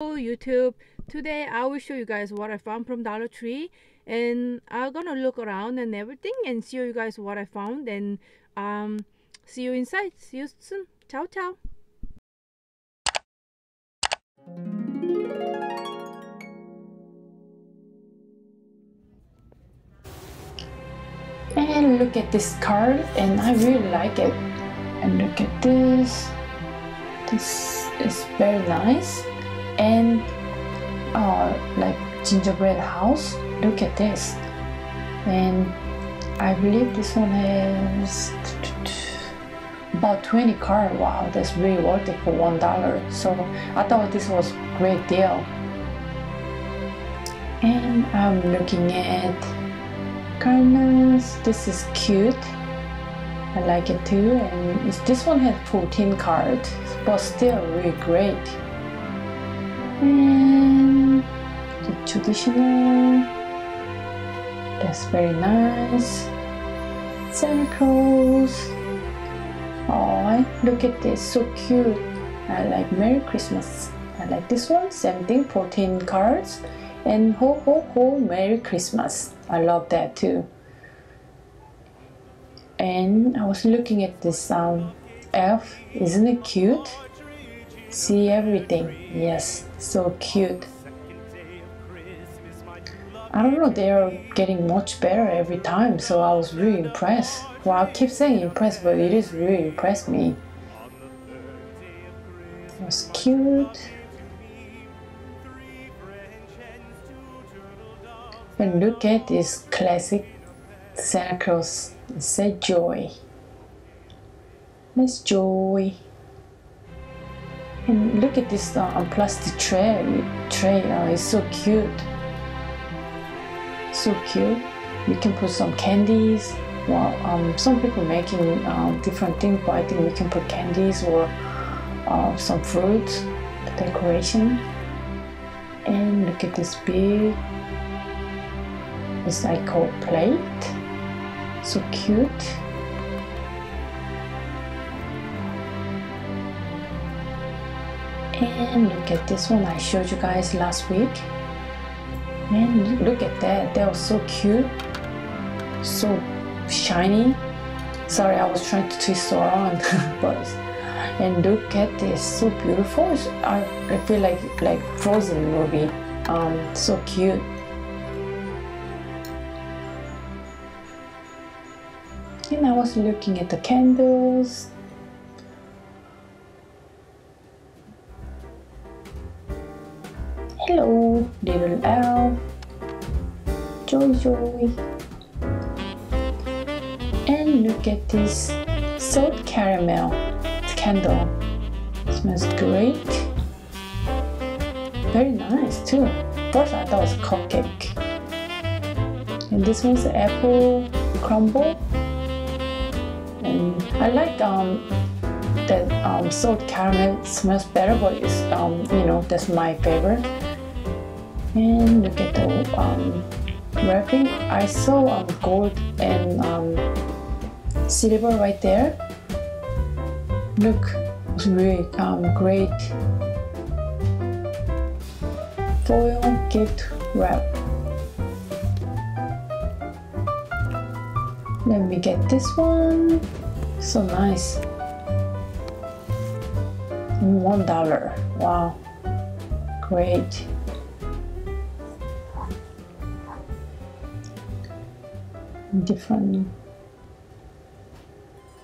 YouTube. Today I will show you guys what I found from Dollar Tree, and I'm gonna look around and everything and show you guys what I found, and see you inside. See you soon. Ciao ciao. And look at this card, and I really like it. And look at this. This is very nice. And like gingerbread house. Look at this. And I believe this one has about 20 cards. Wow, that's really worth it for $1. So I thought this was a great deal. And I'm looking at cards. This is cute. I like it too. And this one has 14 cards, but still really great. And the traditional, that's very nice. Santa Claus. Oh, look at this, so cute. I like Merry Christmas. I like this one, same thing, 14 cards. And ho ho ho, Merry Christmas. I love that too. And I was looking at this elf, isn't it cute? See everything, yes, so cute. I don't know, they are getting much better every time, so I was really impressed. Well, I keep saying impressed, but it is really impressed me. It was cute. And look at this classic Santa Claus. It says joy. Let's joy. And look at this plastic tray. It's so cute. So cute. You can put some candies. Well, some people making different things, but I think we can put candies or some fruits, decoration. And look at this big, it's like called plate. So cute. And look at this one I showed you guys last week. And look at that, that was so cute, so shiny. Sorry, I was trying to twist around, but and look at this, so beautiful. I feel like Frozen movie. So cute. And I was looking at the candles. Hello, little elf. Joy, joy. And look at this salt caramel candle. It smells great. Very nice too. First I thought it was a cupcake. And this one's the apple crumble. And I like that salt caramel smells better, but it's you know, that's my favorite. And look at the wrapping. I saw gold and silver right there. Look, it's really great. Foil gift wrap. Let me get this one. So nice. $1. Wow, great. Different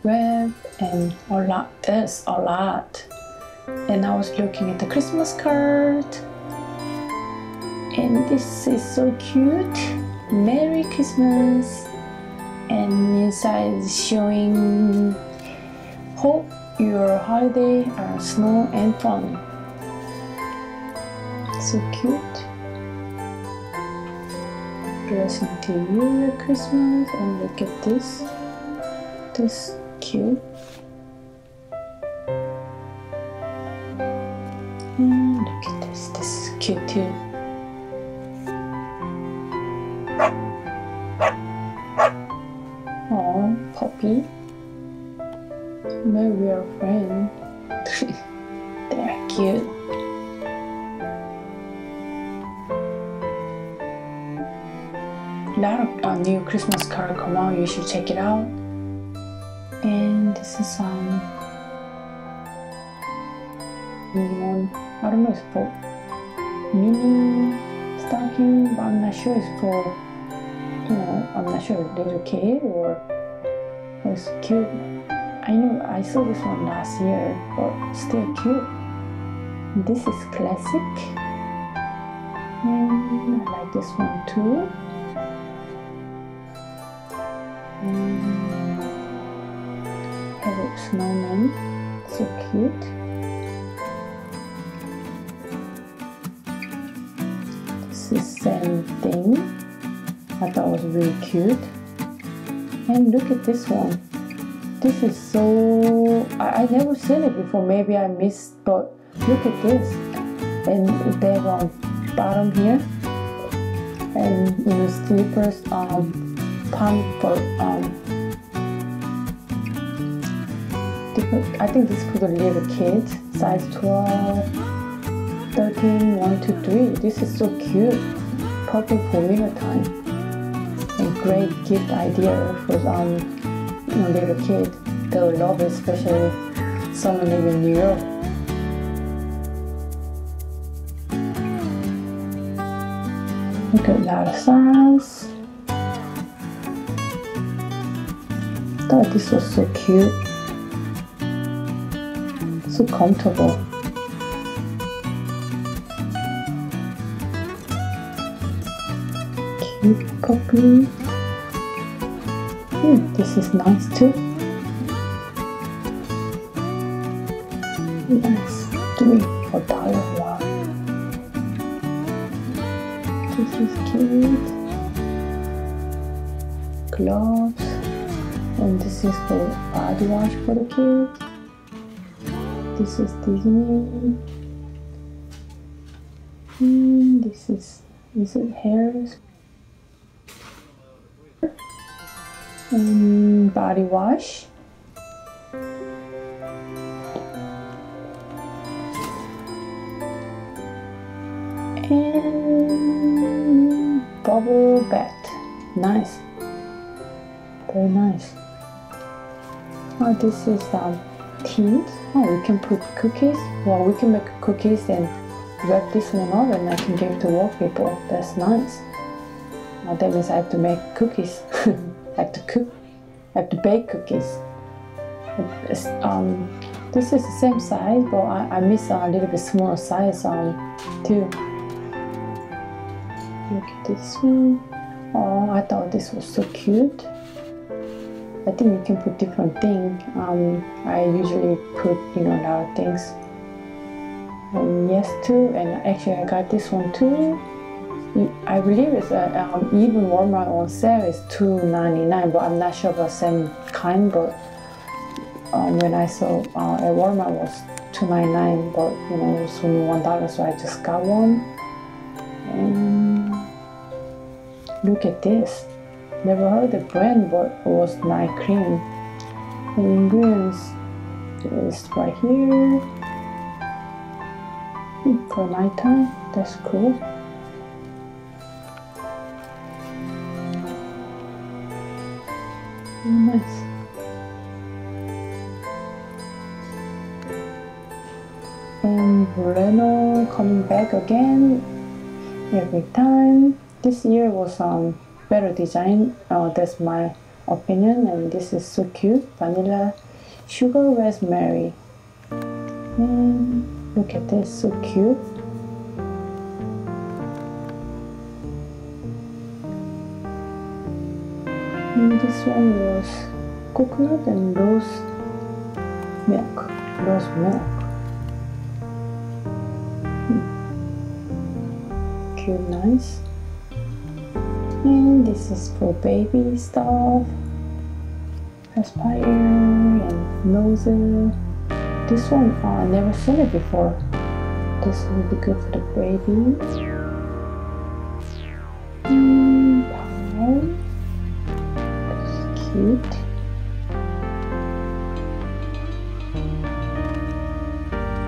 web and a lot. There's a lot. And I was looking at the Christmas card, and this is so cute. Merry Christmas. And inside is showing hope your holiday are snow and fun. So cute. Blessing to you, Merry Christmas. And look at this. This cute. And look at this. This is cute too. Oh, puppy. My real friend. They're cute. lot of new Christmas card come out. You should check it out. And this is one, I don't know, it's for mini stocking, but I'm not sure it's for, you know, I'm not sure little kid or it's cute. I know I saw this one last year, but still cute. This is classic, and I like this one too. Have a snowman, so cute. This is same thing. I thought it was really cute. And look at this one. This is so, I never seen it before. Maybe I missed, but look at this. And they have on bottom here, and you know, slippers, pump for different. I think this is for the little kids, size 12, 13, 1 to 3. This is so cute, perfect for winter time. A great gift idea for you know, little kid. They'll love it, especially someone living in New York. Look at that size. Thought this was so cute, so comfortable. Cute puppy. This is nice too. Nice. $3 for $1. Wow. This is cute. Gloves. And this is for body wash for the kids. This is Disney. This is hairs. And body wash. And bubble bath. Nice. Very nice. Oh, this is tea. Oh, we can put cookies. Well, we can make cookies and wrap this one up, and I can give to work people. That's nice. Now that means I have to make cookies. I have to cook. I have to bake cookies. This is the same size, but I miss a little bit smaller size too. Look at this one. Oh, I thought this was so cute. I think you can put different things. I usually put, you know, a lot of things. And yes too, and actually I got this one too. I believe it's even Walmart on sale is $2.99, but I'm not sure about the same kind. But when I saw at Walmart was $2.99, but you know, it was only $1, so I just got one. And look at this. Never heard the brand, but it was night cream. The ingredients is right here. For nighttime, that's cool. Nice. And Reno coming back again every time. This year was better design. That's my opinion. And this is so cute. Vanilla sugar raspberry. And look at this, so cute. And this one was coconut and rose milk. Cute, nice. And this is for baby stuff. Aspire and nozzle. This one I never seen it before. This will be good for the baby. Pie. That's cute.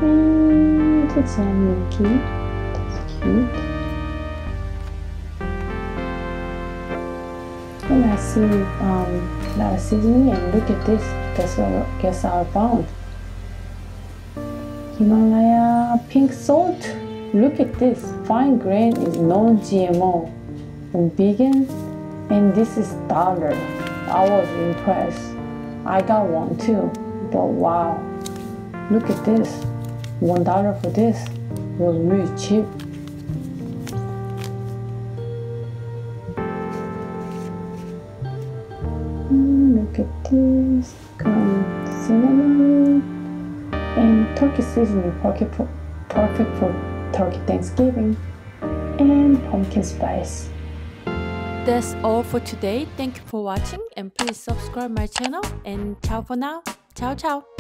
And it's a Mickey. That's cute. see a lot of seasoning, and look at this. Guess I found Himalaya pink salt. Look at this. Fine grain is non-GMO and vegan, and this is $1. I was impressed. I got one too, but wow, look at this. $1 for this was really cheap. Look at this. Cinnamon and turkey seasoning, perfect for turkey Thanksgiving, and pumpkin spice. That's all for today. Thank you for watching, and please subscribe my channel, and ciao for now. Ciao ciao.